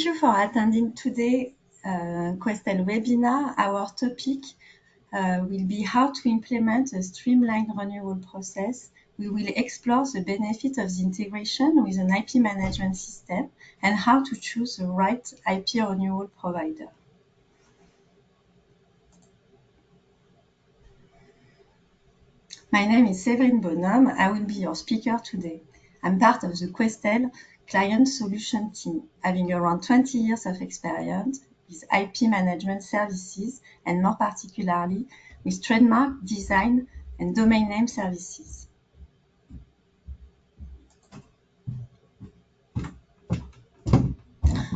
Thank you for attending today Questel webinar. Our topic will be how to implement a streamlined renewal process. We will explore the benefit of the integration with an IP management system and how to choose the right IP renewal provider. My name is Séverine Bonhomme. I will be your speaker today. I'm part of the Questel Client Solution team, having around 20 years of experience with IP management services and more particularly with trademark, design and domain name services.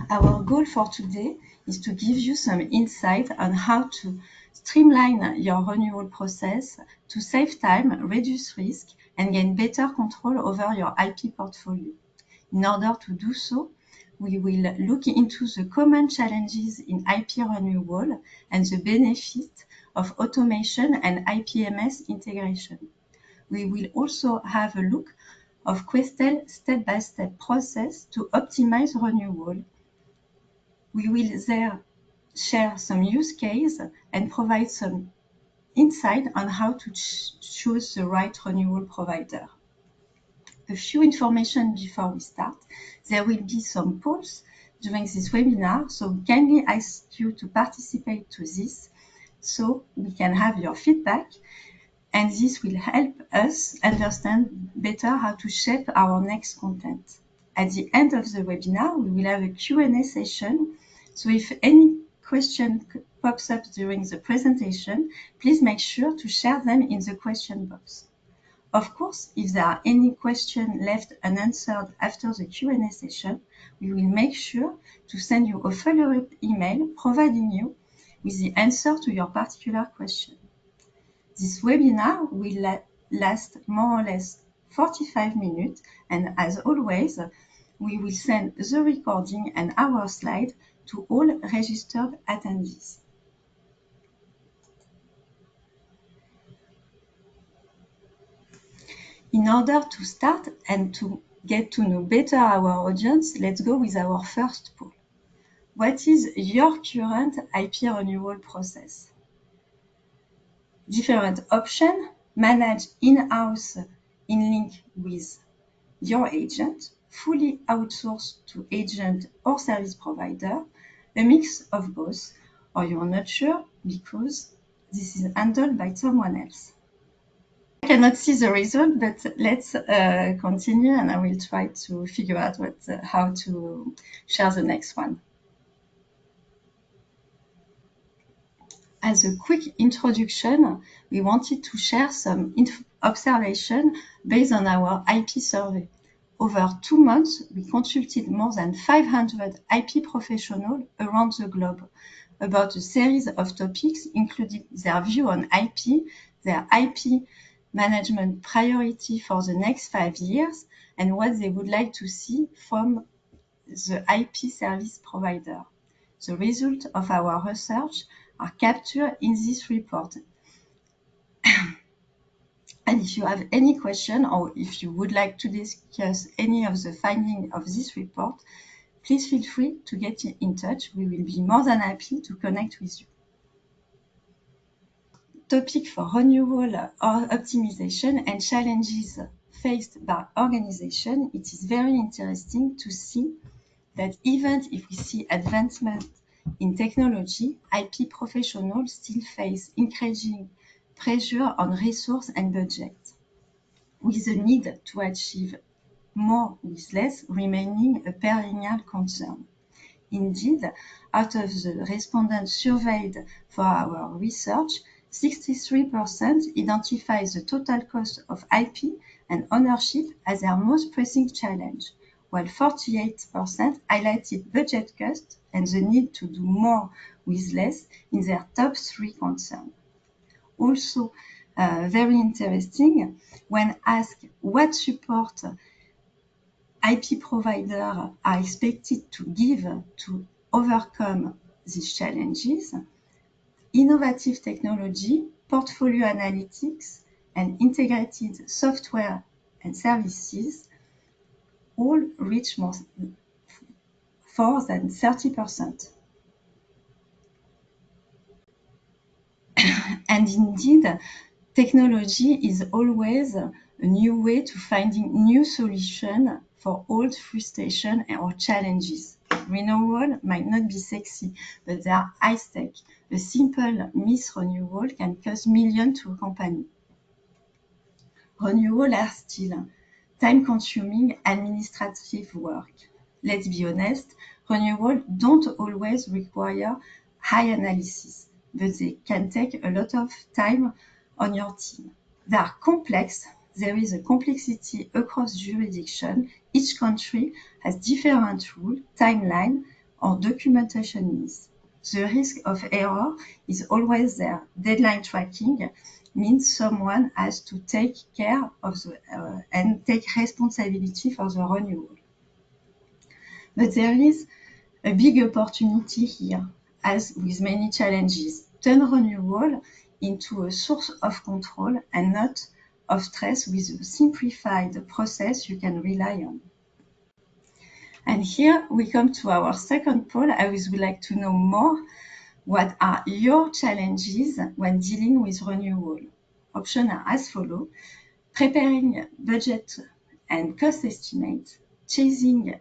Our goal for today is to give you some insight on how to streamline your renewal process to save time, reduce risk, and gain better control over your IP portfolio. In order to do so, we will look into the common challenges in IP renewal and the benefit of automation and IPMS integration. We will also have a look of Questel step-by-step process to optimize renewal. We will there share some use case and provide some insight on how to choose the right renewal provider. A few information before we start. There will be some polls during this webinar, so we kindly ask you to participate to this so we can have your feedback, and this will help us understand better how to shape our next content. At the end of the webinar, we will have a Q&A session, so if any question pops up during the presentation, please make sure to share them in the question box. Of course, if there are any questions left unanswered after the Q&A session, we will make sure to send you a follow-up email providing you with the answer to your particular question. This webinar will last more or less 45 minutes, and as always, we will send the recording and our slide to all registered attendees. In order to start and to get to know better our audience, let's go with our first poll. What is your current IP renewal process? Different options: manage in-house in link with your agent, fully outsourced to agent or service provider, a mix of both, or you're not sure because this is handled by someone else. I cannot see the result, but let's continue and I will try to figure out how to share the next one. As a quick introduction, we wanted to share some observation based on our IP survey. Over 2 months, we consulted more than 500 IP professionals around the globe about a series of topics, including their view on IP, their IP management priority for the next 5 years, and what they would like to see from the IP service provider. The result of our research are captured in this report. And if you have any question or if you would like to discuss any of the findings of this report, please feel free to get in touch. We will be more than happy to connect with you. Topic for renewal or optimization and challenges faced by organization. It is very interesting to see that even if we see advancement in technology, IP professionals still face increasing pressure on resource and budget, with the need to achieve more with less remaining a perennial concern. Indeed, out of the respondents surveyed for our research, 63% identify the total cost of IP and ownership as their most pressing challenge, while 48% highlighted budget costs and the need to do more with less in their top 3 concerns. Also, very interesting, when asked what support IP providers are expected to give to overcome these challenges, innovative technology, portfolio analytics, and integrated software and services all reach more more than 30%. And indeed, technology is always a new way to finding new solutions for old frustration or challenges. Renewal might not be sexy, but they are high stake. A simple mis-renewal can cost millions to a company. Renewal are still time-consuming administrative work. Let's be honest, renewal don't always require high analysis, but they can take a lot of time on your team. They are complex. There is a complexity across jurisdiction. Each country has different rules, timeline, or documentation needs. The risk of error is always there. Deadline tracking means someone has to take care of the and take responsibility for the renewal. But there is a big opportunity here, as with many challenges. Turn renewal into a source of control and not of stress with a simplified process you can rely on. And here we come to our second poll. I would like to know more. What are your challenges when dealing with renewal? Options are as follows: preparing budget and cost estimates, chasing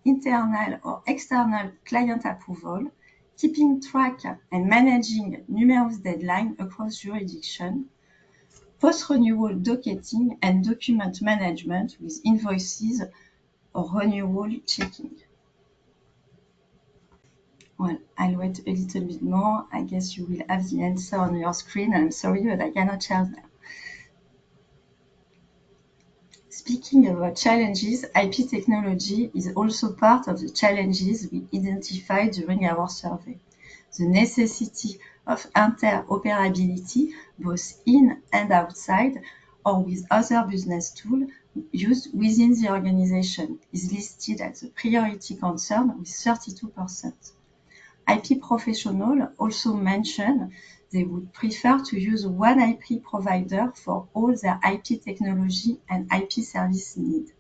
internal or external client approval, keeping track and managing numerous deadlines across jurisdictions, post-renewal docketing and document management with invoices or renewal checking. Well, I'll wait a little bit more. I guess you will have the answer on your screen. I'm sorry, but I cannot share them. Speaking about challenges, IP technology is also part of the challenges we identified during our survey. The necessity of interoperability, both in and outside, or with other business tools used within the organization, is listed as a priority concern with 32%. IP professionals also mentioned they would prefer to use one IP provider for all their IP technology and IP service needs,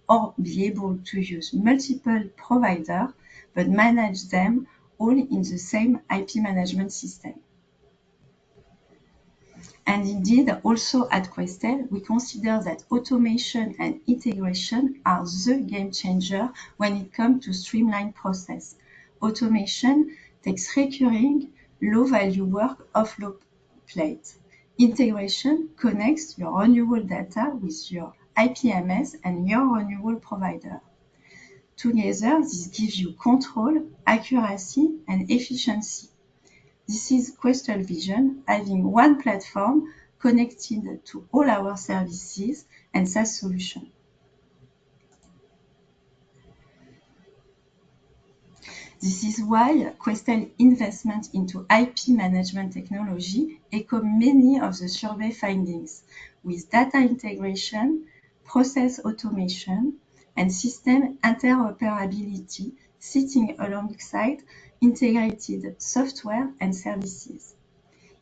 or be able to use multiple providers but manage them all in the same IP management system. And indeed, also at Questel, we consider that automation and integration are the game changer when it comes to streamline process. Automation takes recurring, low-value work off your plate. Integration connects your renewal data with your IPMS and your renewal provider. Together, this gives you control, accuracy, and efficiency. This is Questel vision, having one platform connected to all our services and SaaS solutions. This is why Questel investment into IP management technology echo many of the survey findings, with data integration, process automation, and system interoperability sitting alongside integrated software and services.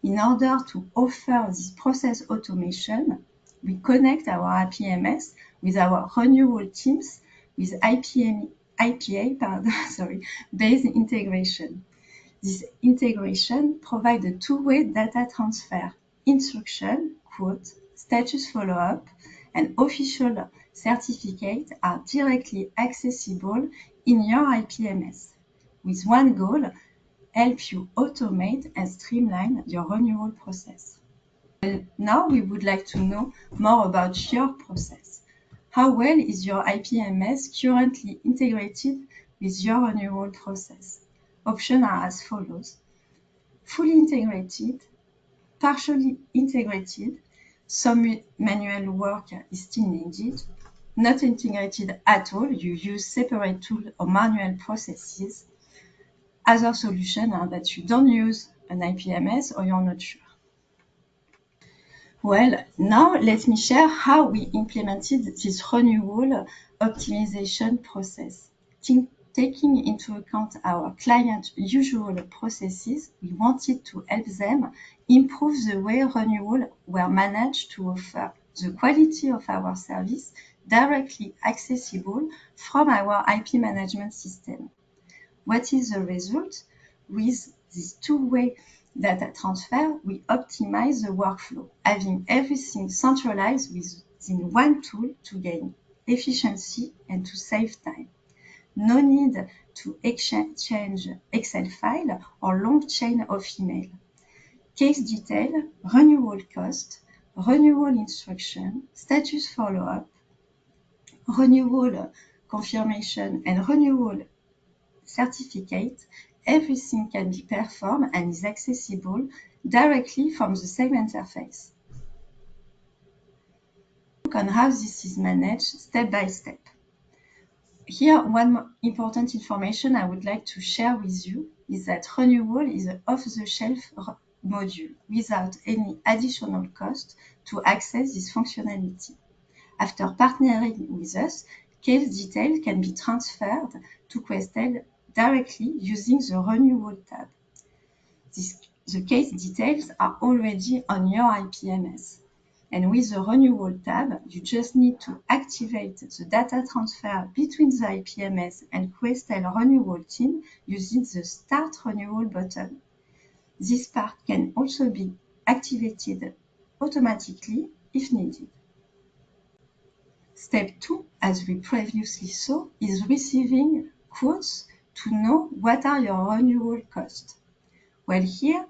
In order to offer this process automation, we connect our IPMS with our renewal teams with IPA-based integration. This integration provides a two-way data transfer. Instruction, quote, status follow-up, and official certificate are directly accessible in your IPMS, with one goal: help you automate and streamline your renewal process. And now we would like to know more about your process. How well is your IPMS currently integrated with your renewal process? Options are as follows: fully integrated, partially integrated, some manual work is still needed, not integrated at all, you use separate tools or manual processes. Other solutions are that you don't use an IPMS or you're not sure. Well, now let me share how we implemented this renewal optimization process. Taking into account our clients' usual processes, we wanted to help them improve the way renewals were managed to offer the quality of our service directly accessible from our IP management system. What is the result? With this two-way data transfer, we optimize the workflow, having everything centralized within one tool to gain efficiency and to save time. No need to exchange Excel file or long chain of email. Case detail, renewal cost, renewal instruction, status follow-up, renewal confirmation, and renewal certificate, everything can be performed and is accessible directly from the same interface. Look on how this is managed step by step. Here, one important information I would like to share with you is that Renewal is an off-the-shelf module without any additional cost to access this functionality. After partnering with us, case detail can be transferred to Questel directly using the Renewal tab. The case details are already on your IPMS. And with the Renewal tab, you just need to activate the data transfer between the IPMS and Questel Renewal team using the Start Renewal button. This part can also be activated automatically if needed. Step 2, as we previously saw, is receiving quotes to know what are your renewal costs. Well, here,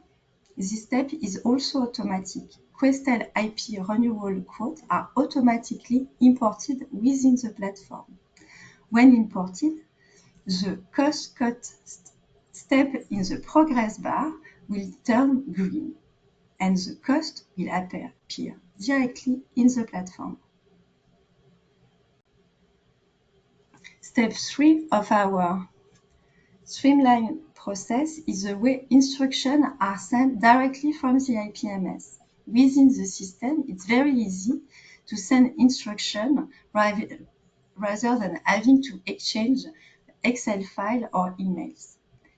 this step is also automatic. Questel IP renewal quotes are automatically imported within the platform. When imported, the cost cut step in the progress bar will turn green, and the cost will appear directly in the platform. Step 3 of our streamlined process is the way instructions are sent directly from the IPMS. Within the system, it's very easy to send instructions rather than having to exchange Excel file or emails.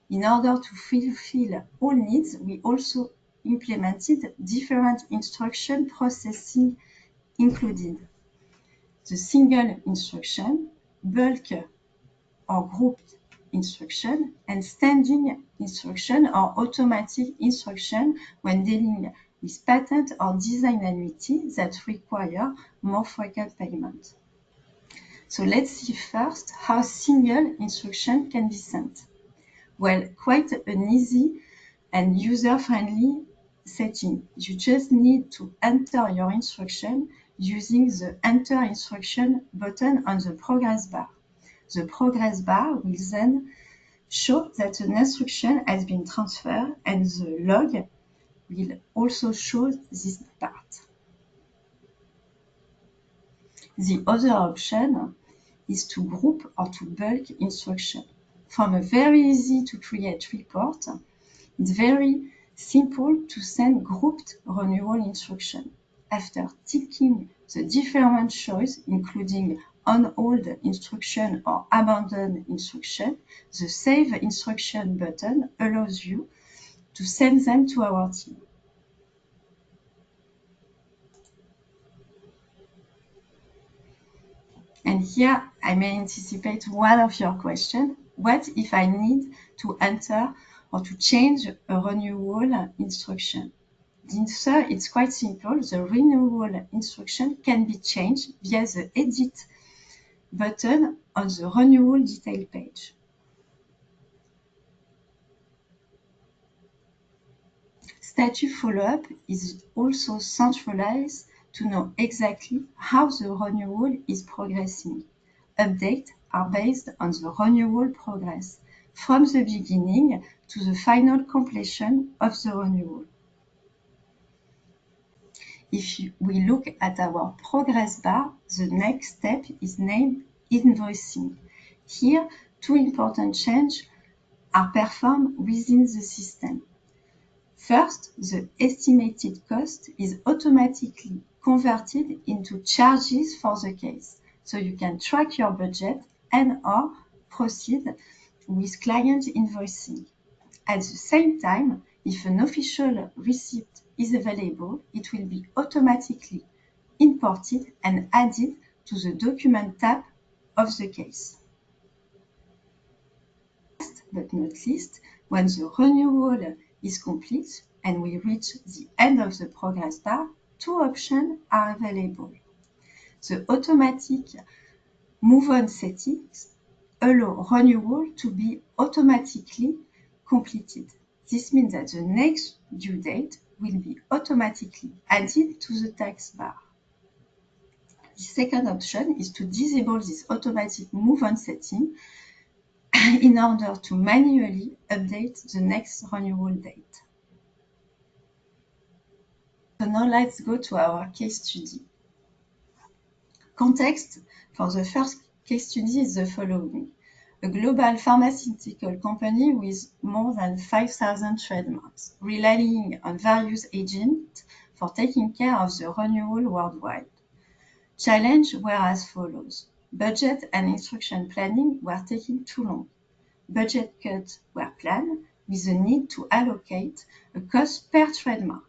In order to fulfill all needs, we also implemented different instruction processing included the single instruction, bulk or grouped instruction, and standing instruction or automatic instruction when dealing with patent or design annuity that require more frequent payment. So let's see first how single instruction can be sent. Well, quite an easy and user-friendly setting. You just need to enter your instruction using the Enter Instruction button on the progress bar. The progress bar will then show that an instruction has been transferred, and the log will also show this part. The other option is to group or to bulk instruction. From a very easy to create report, it's very simple to send grouped renewal instruction. After ticking the different choices, including on hold instruction or abandon instruction, the Save Instruction button allows you to send them to our team. And here I may anticipate one of your questions. What if I need to enter or to change a renewal instruction? The answer is quite simple. The renewal instruction can be changed via the Edit button on the renewal detail page. Status follow-up is also centralized to know exactly how the renewal is progressing. Updates are based on the renewal progress, from the beginning to the final completion of the renewal. If we look at our progress bar, the next step is named Invoicing. Here, two important changes are performed within the system. First, the estimated cost is automatically converted into charges for the case, so you can track your budget and/or proceed with client invoicing. At the same time, if an official receipt is available, it will be automatically imported and added to the document tab of the case. Last but not least, when the renewal is complete and we reach the end of the progress bar, two options are available. The automatic move-on settings allow renewal to be automatically completed. This means that the next due date will be automatically added to the task bar. The second option is to disable this automatic move-on setting in order to manually update the next renewal date. So now let's go to our case study. Context for the first case study is the following. A global pharmaceutical company with more than 5,000 trademarks, relying on various agents for taking care of the renewal worldwide. Challenge were as follows. Budget and instruction planning were taking too long. Budget cuts were planned with the need to allocate a cost per trademark.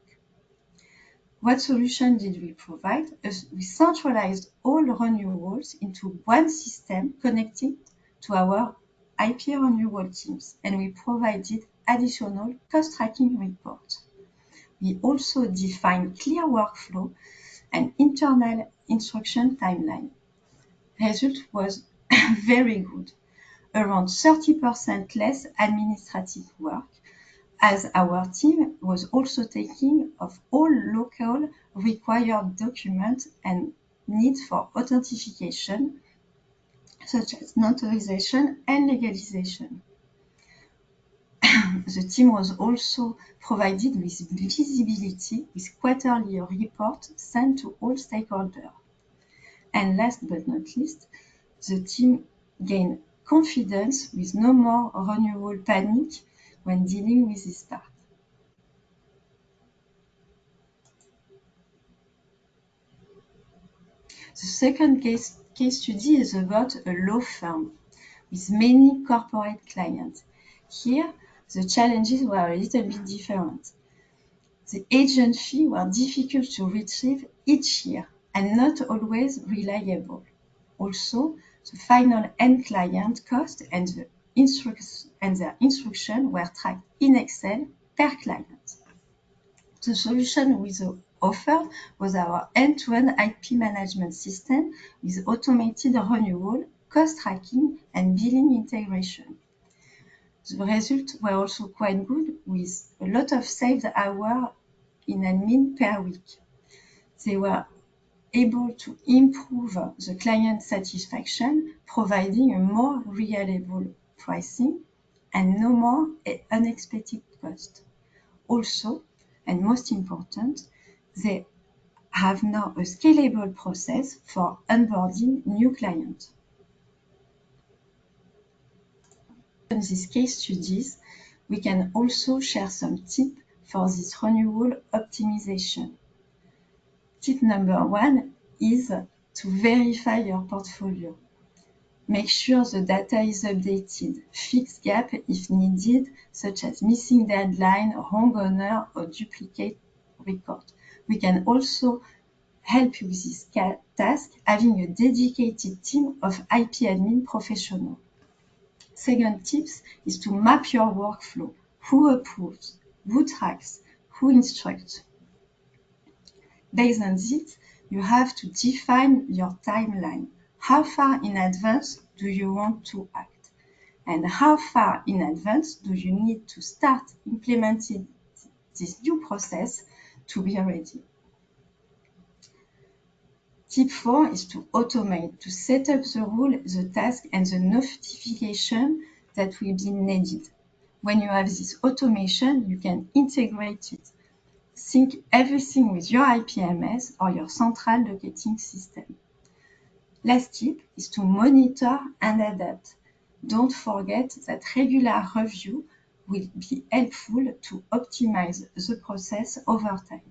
What solution did we provide? We centralized all renewals into one system connected to our IP renewal teams, and we provided additional cost tracking reports. We also defined clear workflow and internal instruction timeline. Result was very good, around 30% less administrative work, as our team was also taking of all local required documents and needs for authentication, such as notarization and legalization. The team was also provided with visibility with quarterly reports sent to all stakeholders. And last but not least, the team gained confidence with no more renewal panic when dealing with this part. The second case study is about a law firm with many corporate clients. Here, the challenges were a little bit different. The agent fees were difficult to retrieve each year and not always reliable. Also, the final end client cost and their instruction were tracked in Excel per client. The solution we offered was our end-to-end IP management system with automated renewal, cost tracking, and billing integration. The results were also quite good, with a lot of saved hours in admin per week. They were able to improve the client satisfaction, providing a more reliable pricing and no more unexpected cost. Also, and most important, they have now a scalable process for onboarding new clients. In these case studies, we can also share some tips for this renewal optimization. Tip number 1 is to verify your portfolio. Make sure the data is updated. Fix gaps if needed, such as missing deadline, wrong owner, or duplicate record. We can also help you with this task, having a dedicated team of IP admin professionals. Second tip is to map your workflow. Who approves? Who tracks? Who instructs? Based on this, you have to define your timeline. How far in advance do you want to act? And how far in advance do you need to start implementing this new process to be ready? Tip 4 is to automate, to set up the rule, the task, and the notification that will be needed. When you have this automation, you can integrate it. Sync everything with your IPMS or your central locating system. Last tip is to monitor and adapt. Don't forget that regular review will be helpful to optimize the process over time.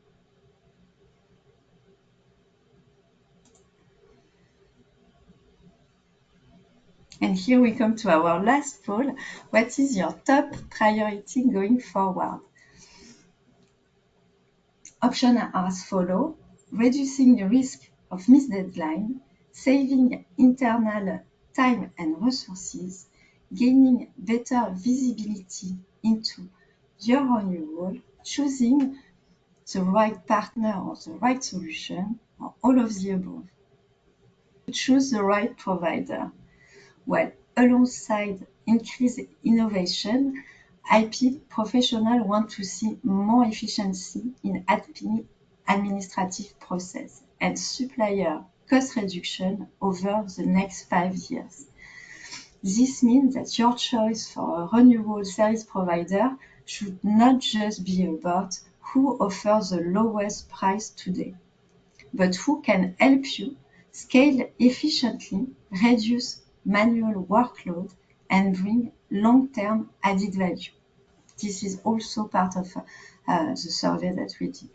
And here we come to our last poll. What is your top priority going forward? Options are as follows. reducing the risk of missed deadline, saving internal time and resources, gaining better visibility into your renewal, choosing the right partner or the right solution, or all of the above. Choose the right provider. Well, alongside increased innovation, IP professionals want to see more efficiency in administrative process and supplier cost reduction over the next 5 years. This means that your choice for a renewal service provider should not just be about who offers the lowest price today, but who can help you scale efficiently, reduce manual workload, and bring long-term added value. This is also part of the survey that we did.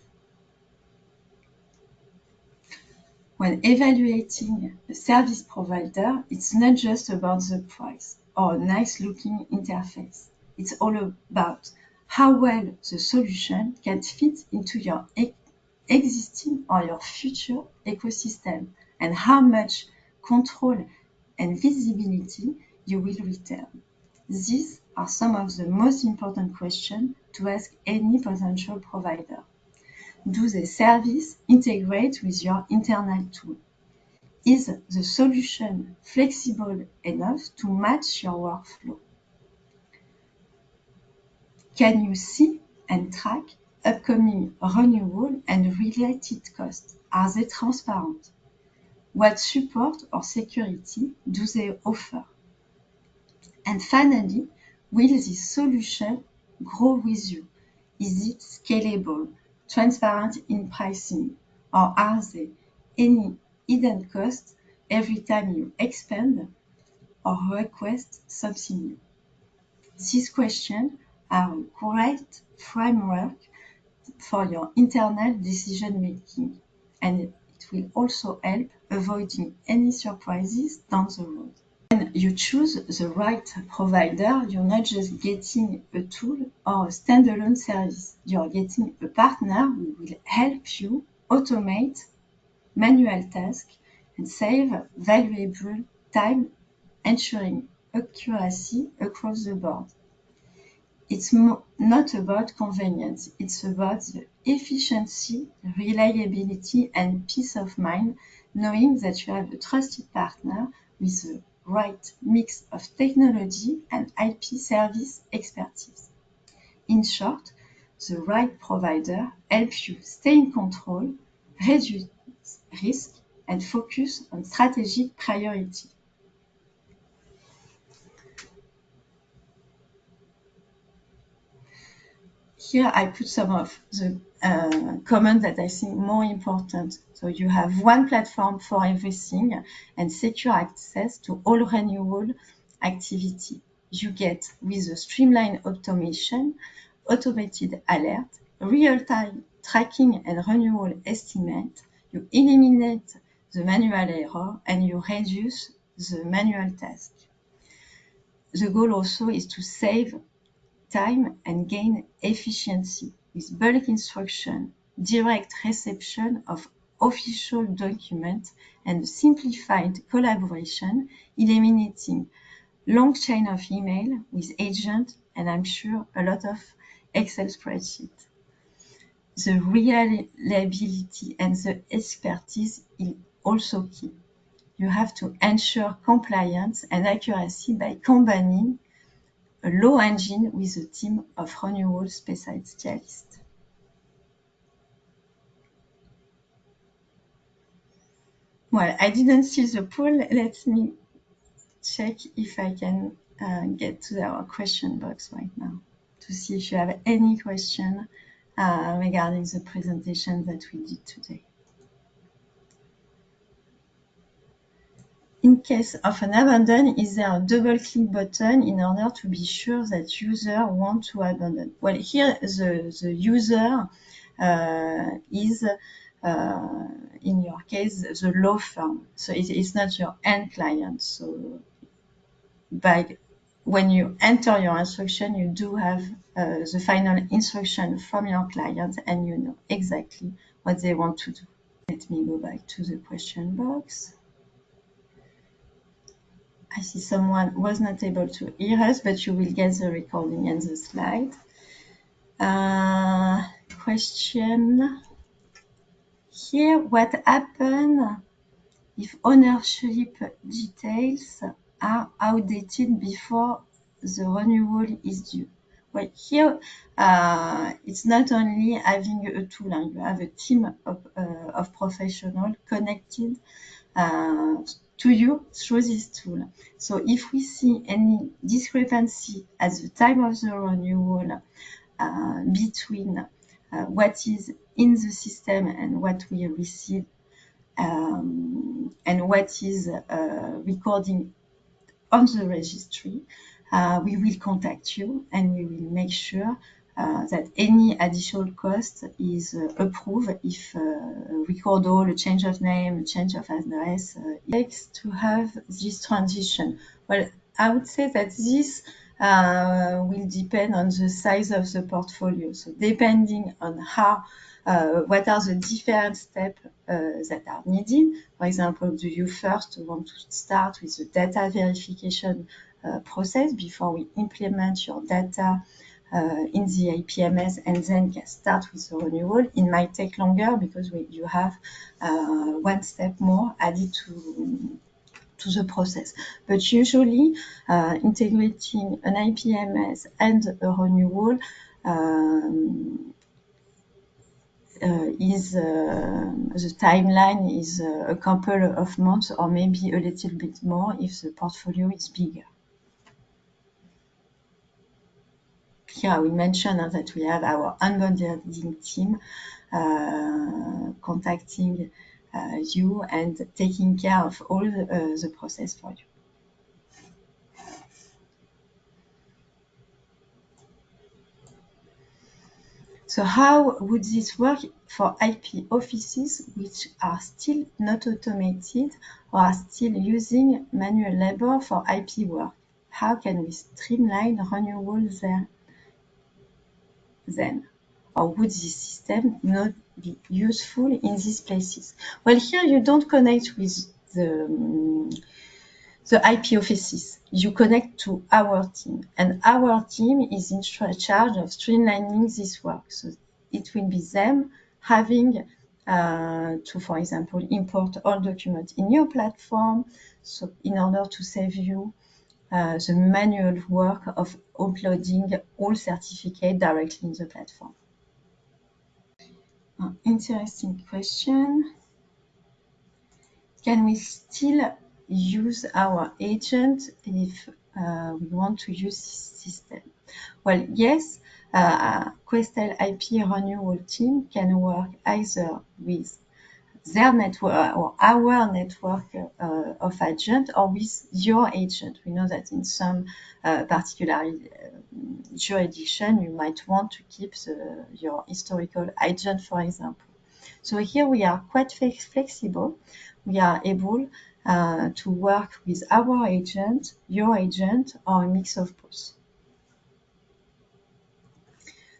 When evaluating a service provider, it's not just about the price or a nice-looking interface. It's all about how well the solution can fit into your existing or your future ecosystem, and how much control and visibility you will retain. These are some of the most important questions to ask any potential provider. Do the service integrate with your internal tool? Is the solution flexible enough to match your workflow? Can you see and track upcoming renewal and related costs? Are they transparent? What support or security do they offer? And finally, will this solution grow with you? Is it scalable, transparent in pricing, or are there any hidden costs every time you expand or request something new? These questions are a great framework for your internal decision-making, and it will also help avoiding any surprises down the road. When you choose the right provider, you're not just getting a tool or a standalone service. You're getting a partner who will help you automate manual tasks and save valuable time, ensuring accuracy across the board. It's not about convenience, it's about the efficiency, reliability, and peace of mind, knowing that you have a trusted partner with the right mix of technology and IP service expertise. In short, the right provider helps you stay in control, reduce risk, and focus on strategic priority. Here I put some of the comments that I think more important. So you have one platform for everything and secure access to all renewal activity. You get with the streamlined automation, automated alert, real-time tracking and renewal estimate. You eliminate the manual error and you reduce the manual task. The goal also is to save time and gain efficiency with bulk instruction, direct reception of official documents, and simplified collaboration, eliminating long chain of email with agent and I'm sure a lot of Excel spreadsheet. The reliability and the expertise is also key. You have to ensure compliance and accuracy by combining a low engine with a team of renewal specialists. Well, I didn't see the poll. Let me check if I can get to our question box right now to see if you have any question regarding the presentation that we did today. In case of an abandon, is there a double-click button in order to be sure that user want to abandon? Well, here the user is, in your case, the law firm. So it's not your end client. So when you enter your instruction, you do have the final instruction from your client and you know exactly what they want to do. Let me go back to the question box. I see someone was not able to hear us, but you will get the recording and the slide. Question here, what happens if ownership details are outdated before the renewal is due? Well, here it's not only having a tool, you have a team of professionals connected to you through this tool. So if we see any discrepancy at the time of the renewal between what is in the system and what we receive and what is recording on the registry, we will contact you and we will make sure that any additional cost is approved if record all, a change of name, a change of address. It takes to have this transition. Well, I would say that this will depend on the size of the portfolio. So depending on how, what are the different steps that are needed. For example, do you first want to start with the data verification process before we implement your data in the APMS and then can start with the renewal? It might take longer because you have one step more added to the process. But usually integrating an APMS and a renewal the timeline is a couple of months or maybe a little bit more if the portfolio is bigger. Here we mentioned that we have our onboarding team contacting you and taking care of all the process for you. So how would this work for IP offices which are still not automated or are still using manual labor for IP work? How can we streamline renewal there then? Or would this system not be useful in these places? Well, here you don't connect with the IP offices. You connect to our team, and our team is in charge of streamlining this work. So it will be them having to, for example, import all documents in your platform. So in order to save you the manual work of uploading all certificates directly in the platform. Interesting question. Can we still use our agent if we want to use this system? Well, yes, Questel IP renewal team can work either with their network or our network of agent or with your agent. We know that in some particular jurisdiction, you might want to keep your historical agent, for example. So here we are quite flexible. We are able to work with our agent, your agent, or a mix of both.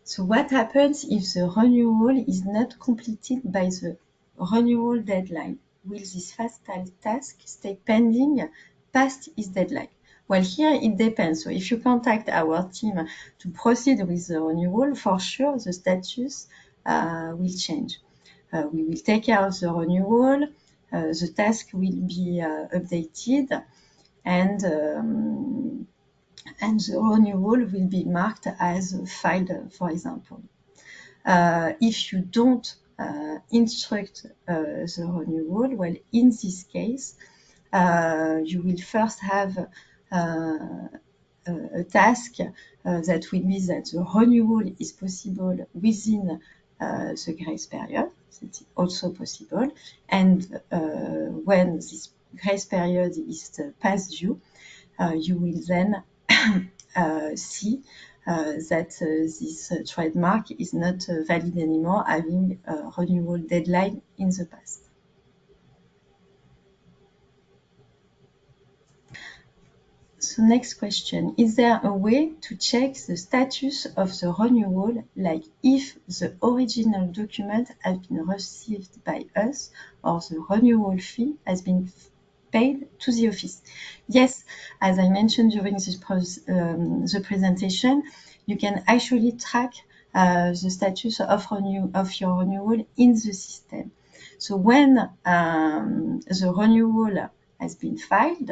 So what happens if the renewal is not completed by the renewal deadline? Will this fatal task stay pending past its deadline? Well, here it depends. So if you contact our team to proceed with the renewal, for sure the status will change. We will take care of the renewal, the task will be updated, and the renewal will be marked as filed, for example. If you don't instruct the renewal, well, in this case, you will first have a task that will be that the renewal is possible within the grace period. It's also possible. And when this grace period is past due, you will then see that this trademark is not valid anymore, having a renewal deadline in the past. So next question, is there a way to check the status of the renewal, like if the original document has been received by us or the renewal fee has been paid to the office? Yes, as I mentioned during the presentation, you can actually track the status of your renewal in the system. So when the renewal has been filed,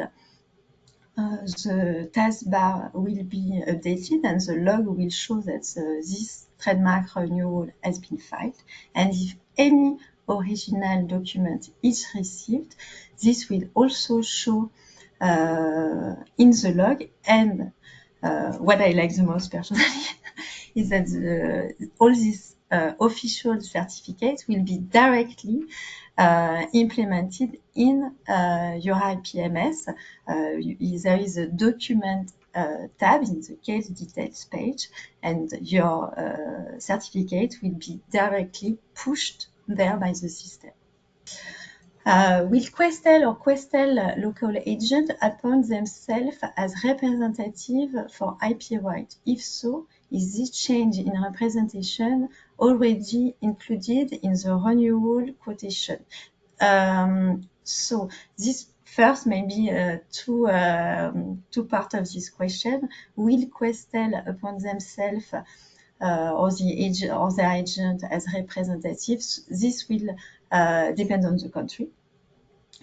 the taskbar will be updated and the log will show that this trademark renewal has been filed. And if any original document is received, this will also show in the log. And what I like the most personally is that all these official certificates will be directly implemented in your IPMS. There is a document tab in the case details page, and your certificate will be directly pushed there by the system. Will Questel or Questel local agent appoint themselves as representative for IP rights? If so, is this change in representation already included in the renewal quotation? So this first maybe two parts of this question. Will Questel appoint themselves or their agent as representatives? This will depend on the country,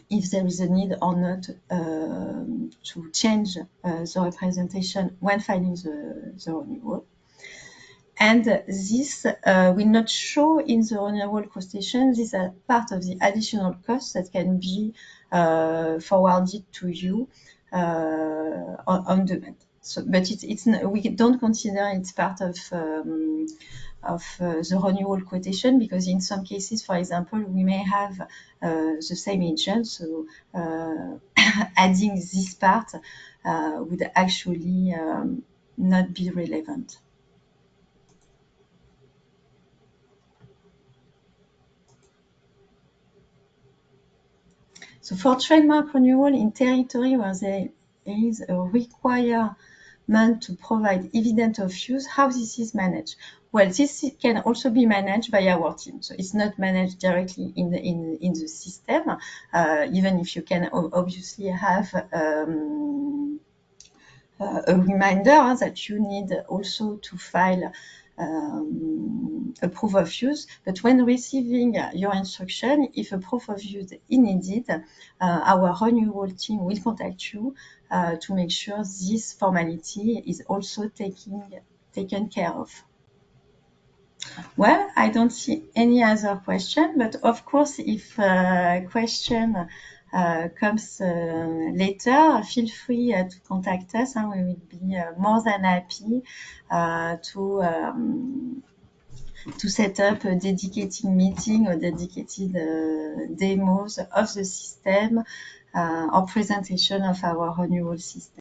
if there is a need or not to change the representation when filing the renewal. And this will not show in the renewal quotation. These are part of the additional costs that can be forwarded to you on demand. So, but we don't consider it's part of the renewal quotation, because in some cases, for example, we may have the same agent, so adding this part would actually not be relevant. So for trademark renewal in territory where there is a requirement to provide evidence of use, how this is managed? Well, this can also be managed by our team. So it's not managed directly in the system, even if you can obviously have a reminder that you need also to file a proof of use. But when receiving your instruction, if a proof of use is needed, our renewal team will contact you to make sure this formality is also taken care of. Well, I don't see any other question, but of course, if a question comes later, feel free to contact us, and we will be more than happy to set up a dedicated meeting or dedicated demos of the system or presentation of our renewal system.